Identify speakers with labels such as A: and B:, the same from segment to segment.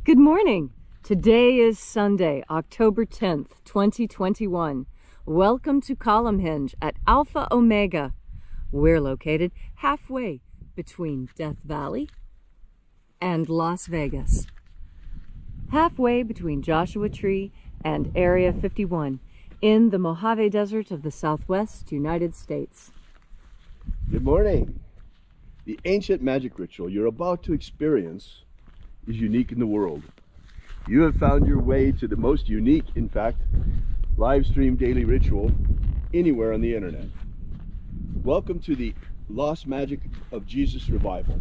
A: Good morning. Today is Sunday, October 10th, 2021. Welcome to Column Hinge at Alpha Omega. We're located halfway between Death Valley and Las Vegas. Halfway between Joshua Tree and Area 51 in the Mojave Desert of the Southwest United States.
B: Good morning. The ancient magic ritual you're about to experience is unique in the world. You have found your way to the most unique, in fact, live stream daily ritual anywhere on the internet. Welcome to the Lost Magic of Jesus Revival.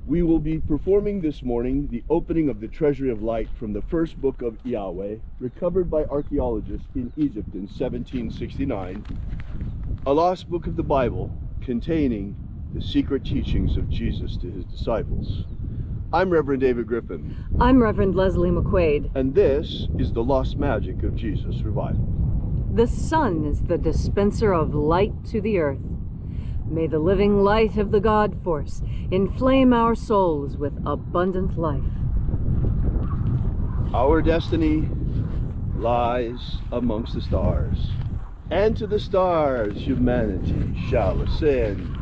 B: We will be performing this morning the opening of the Treasury of Light from the first book of IAOE, recovered by archaeologists in Egypt in 1769, a lost book of the Bible containing the secret teachings of Jesus to his disciples. I'm Reverend David Griffin.
A: I'm Reverend Leslie McQuade.
B: And this is the Lost Magic of Jesus Revival.
A: The sun is the dispenser of light to the earth. May the living light of the God Force inflame our souls with abundant life.
B: Our destiny lies amongst the stars, and to the stars humanity shall ascend.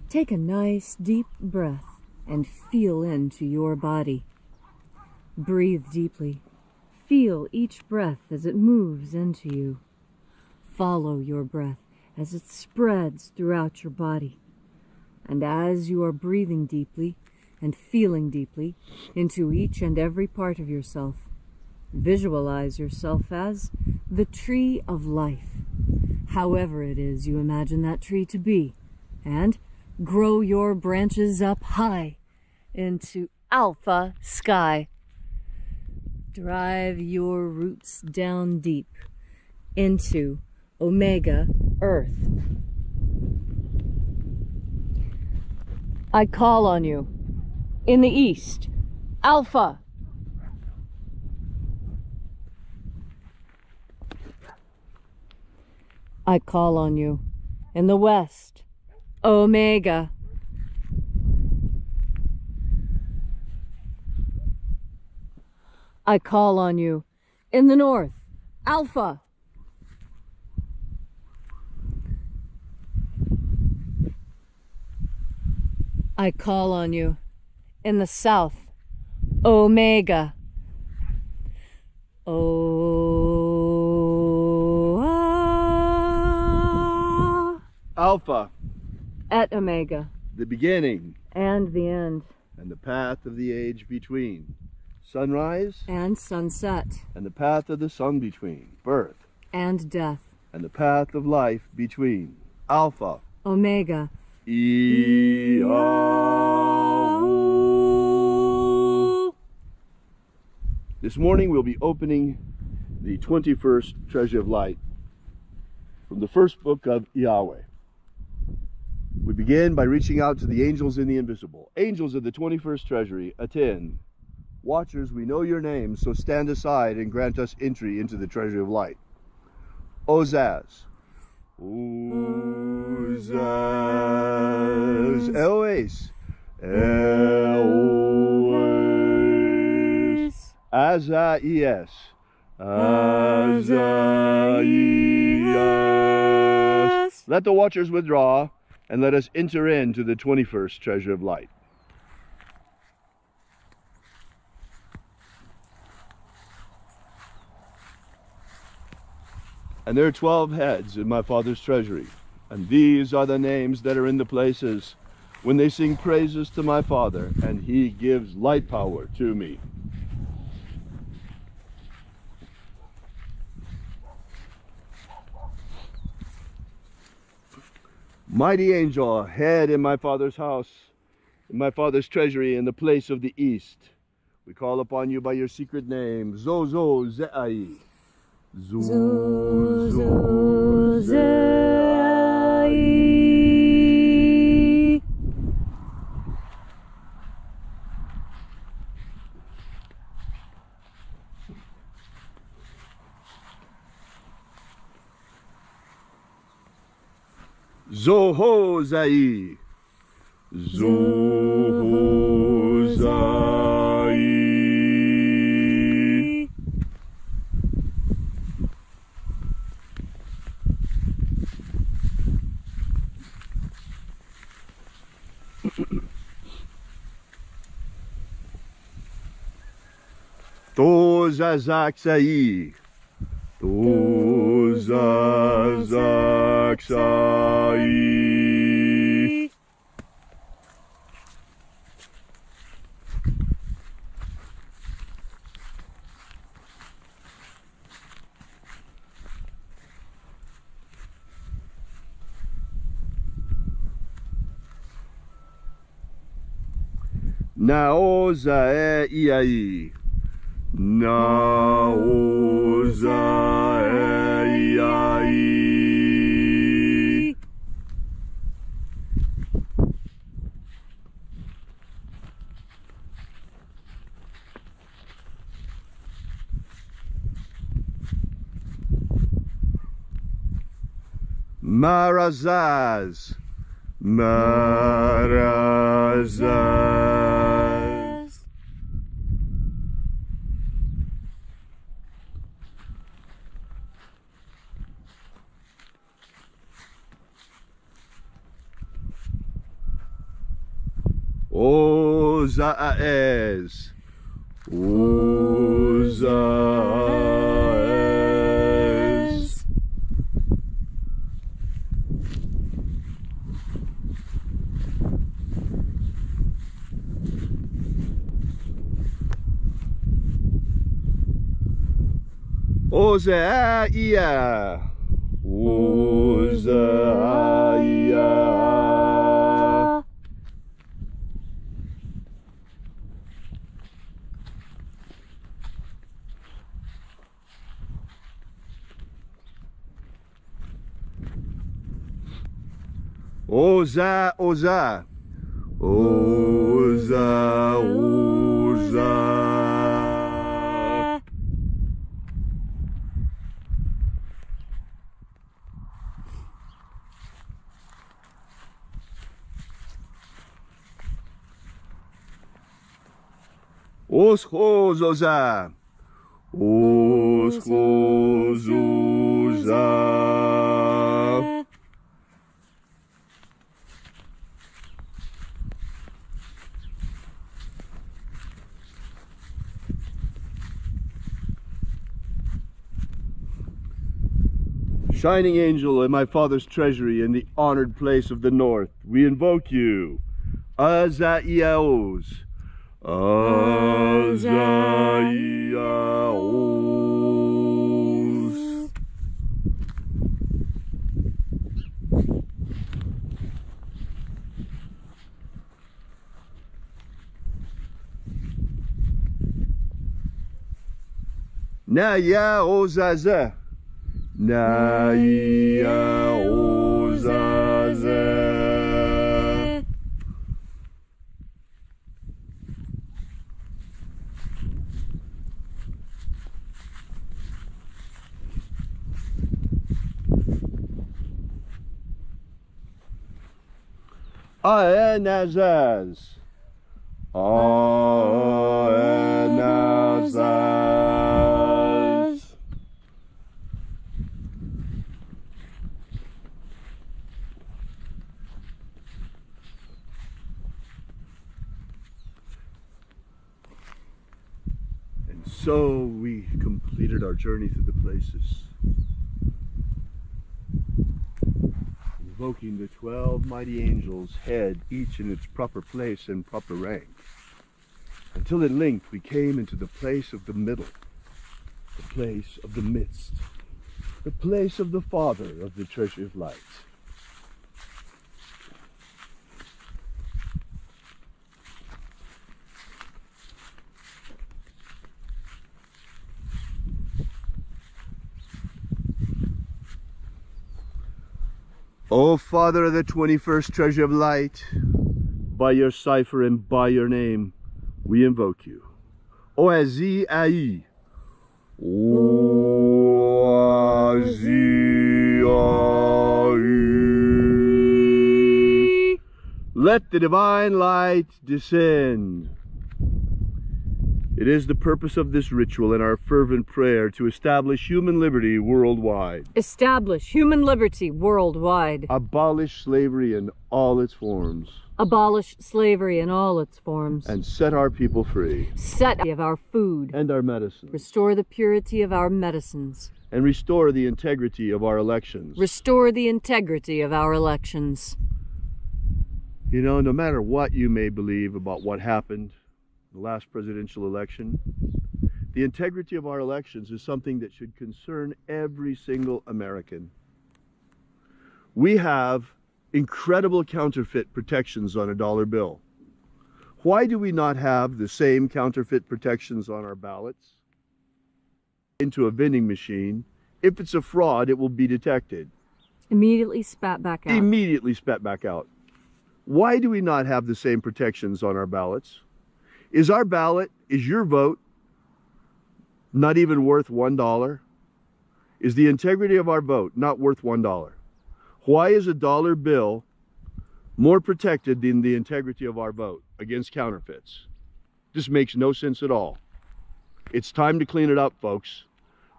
A: Take a nice deep breath and feel into your body. Breathe deeply. Feel each breath as it moves into you. Follow your breath as it spreads throughout your body. And as you are breathing deeply and feeling deeply into each and every part of yourself, visualize yourself as the tree of life, however it is you imagine that tree to be, and grow your branches up high into alpha sky. Drive your roots down deep into omega earth. I call on you in the east, alpha. I call on you in the west, omega. I call on you in the north, alpha. I call on you in the south, omega.
B: Alpha.
A: At omega.
B: The beginning.
A: And the end.
B: And the path of the age between. Sunrise.
A: And sunset.
B: And the path of the sun between. Birth.
A: And death.
B: And the path of life between. Alpha.
A: Omega.
B: IAOE. This morning we'll be opening the 21st Treasury of Light from the first book of IAOE. We begin by reaching out to the angels in the invisible. Angels of the 21st Treasury, attend. Watchers, we know your names, so stand aside and grant us entry into the Treasury of Light. Ozaz. Ozaz. Eloes. Eloes. Azaias. Azaias. Let the watchers withdraw, and let us enter into the 21st Treasure of Light. And there are 12 heads in my Father's treasury, and these are the names that are in the places when they sing praises to my Father, and he gives light power to me. Mighty angel, head in my Father's house, in my Father's treasury, in the place of the east, we call upon you by your secret name, Zozo Ze'ai. Zozo Ze'ai. Zohozai. Zohozai. Tozazaksai. Tozazaksai. Naoza iai. Naoza iai. Marazaz. Marazaz. Ozaez. Ozaez. Ozaia. Ozaia. Oza, oza. Oza, oza. Oschozoza. Oschozoza. Shining angel in my father's treasury in the honored place of the north, we invoke you. Azaiaos. Azaiaos. Naya ozaza. Naya ozaza. Aenazaz. Aenazaz. And so we completed our journey through the places, invoking the 12 mighty angels, head each in its proper place and proper rank, until at length we came into the place of the middle, the place of the midst, the place of the Father of the treasure of light. O Father of the 21st treasure of light, by your cipher and by your name, we invoke you. Oazi Ai. Oazi Ai. Let the divine light descend. It is the purpose of this ritual and our fervent prayer to establish human liberty worldwide.
A: Establish human liberty worldwide.
B: Abolish slavery in all its forms.
A: Abolish slavery in all its forms.
B: And set our people free.
A: Set of our food.
B: And our medicine.
A: Restore the purity of our medicines.
B: And restore the integrity of our elections.
A: Restore the integrity of our elections.
B: You know, no matter what you may believe about what happened in the last presidential election, the integrity of our elections is something that should concern every single American. We have incredible counterfeit protections on a dollar bill. Why do we not have the same counterfeit protections on our ballots? Into a vending machine. If it's a fraud, it will be detected.
A: Immediately spat back out.
B: Immediately spat back out. Why do we not have the same protections on our ballots? Is our ballot, is your vote not even worth $1? Is the integrity of our vote not worth $1? Why is a dollar bill more protected than the integrity of our vote against counterfeits? This makes no sense at all. It's time to clean it up, folks.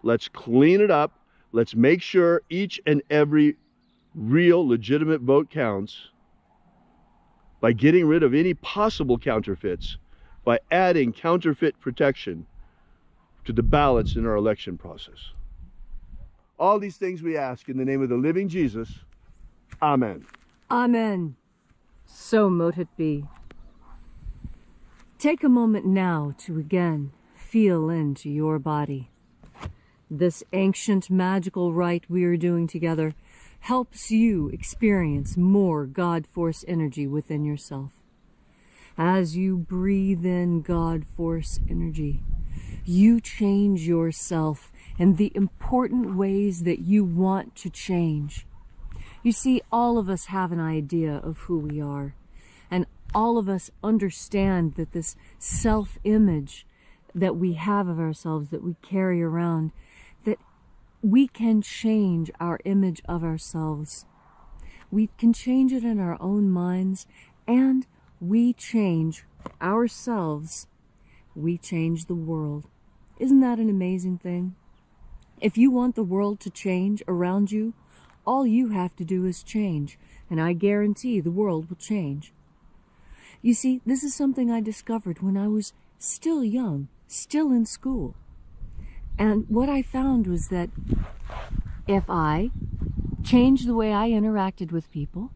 B: Let's clean it up. Let's make sure each and every real, legitimate vote counts by getting rid of any possible counterfeits, by adding counterfeit protection to the ballots in our election process. All these things we ask in the name of the living Jesus. Amen.
A: Amen. So mote it be. Take a moment now to again feel into your body. This ancient magical rite we are doing together helps you experience more God Force energy within yourself. As you breathe in God Force energy, you change yourself in the important ways that you want to change. You see, all of us have an idea of who we are, and all of us understand that this self-image that we have of ourselves, that we carry around, that we can change our image of ourselves. We can change it in our own minds, and we change ourselves. We change the world. Isn't that an amazing thing? If you want the world to change around you, all you have to do is change, and I guarantee the world will change. You see, this is something I discovered when I was still young, still in school. And what I found was that if I changed the way I interacted with people,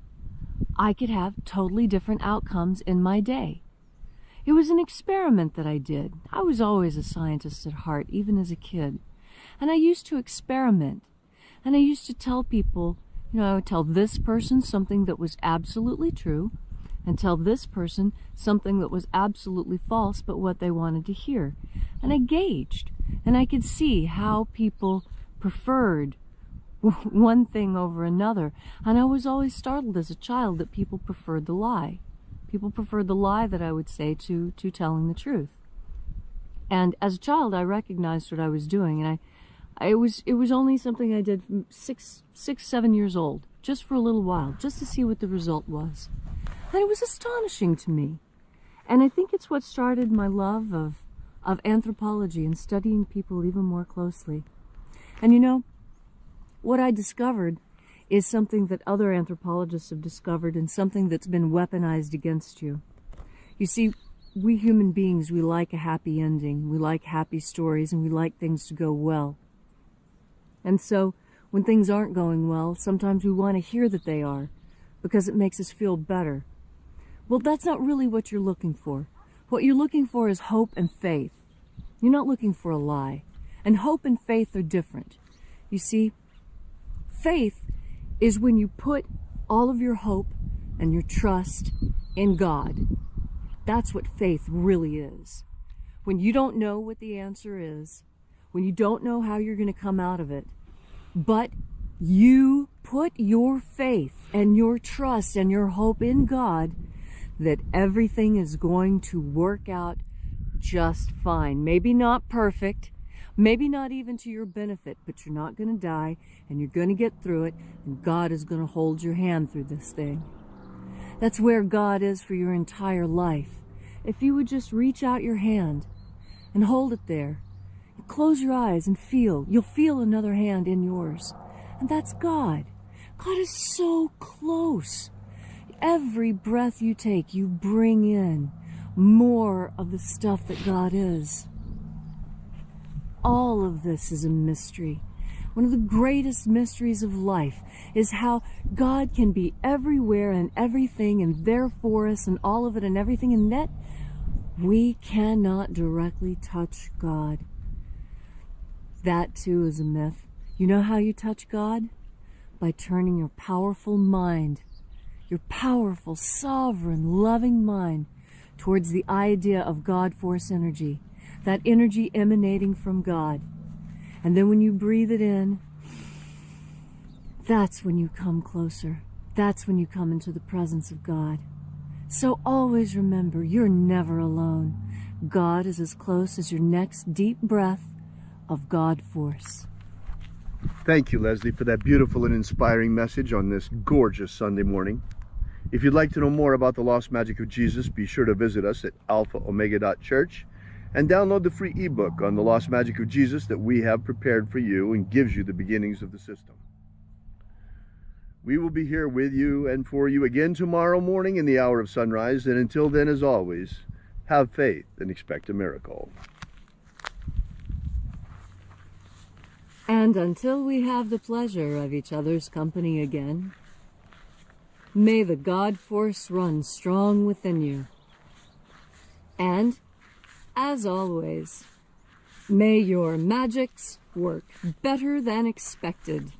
A: I could have totally different outcomes in my day. It was an experiment that I did. I was always a scientist at heart, even as a kid. And I used to experiment. And I used to tell people, you know, I would tell this person something that was absolutely true, and tell this person something that was absolutely false, but what they wanted to hear. And I gauged, and I could see how people preferred one thing over another. And I was always startled as a child that people preferred the lie. People preferred the lie that I would say to telling the truth. And as a child, I recognized what I was doing, and it was only something I did from 7 years old, just for a little while, just to see what the result was. And it was astonishing to me. And I think it's what started my love of anthropology and studying people even more closely. And you know, what I discovered is something that other anthropologists have discovered, and something that's been weaponized against you. You see, we human beings, we like a happy ending, we like happy stories, and we like things to go well. And so, when things aren't going well, sometimes we want to hear that they are, because it makes us feel better. Well, that's not really what you're looking for. What you're looking for is hope and faith. You're not looking for a lie. And hope and faith are different. You see, faith is when you put all of your hope and your trust in God. That's what faith really is. When you don't know what the answer is, when you don't know how you're going to come out of it, but you put your faith and your trust and your hope in God, that everything is going to work out just fine. Maybe not perfect, maybe not even to your benefit, but you're not going to die, and you're going to get through it, and God is going to hold your hand through this thing. That's where God is for your entire life. If you would just reach out your hand and hold it there, close your eyes and feel, you'll feel another hand in yours. And that's God. God is so close. Every breath you take, you bring in more of the stuff that God is. All of this is a mystery. One of the greatest mysteries of life is how God can be everywhere and everything and there for us and all of it and everything, and yet we cannot directly touch God. That too is a myth. You know how you touch God? By turning your powerful mind, your powerful, sovereign, loving mind towards the idea of God force energy, that energy emanating from God. And then when you breathe it in, that's when you come closer. That's when you come into the presence of God. So always remember, you're never alone. God is as close as your next deep breath of God force.
B: Thank you, Leslie, for that beautiful and inspiring message on this gorgeous Sunday morning. If you'd like to know more about the Lost Magic of Jesus, be sure to visit us at alphaomega.church and download the free ebook on the Lost Magic of Jesus that we have prepared for you and gives you the beginnings of the system. We will be here with you and for you again tomorrow morning in the hour of sunrise, and until then, as always, have faith and expect a miracle.
A: And until we have the pleasure of each other's company again, may the God force run strong within you. And, as always, may your magics work better than expected.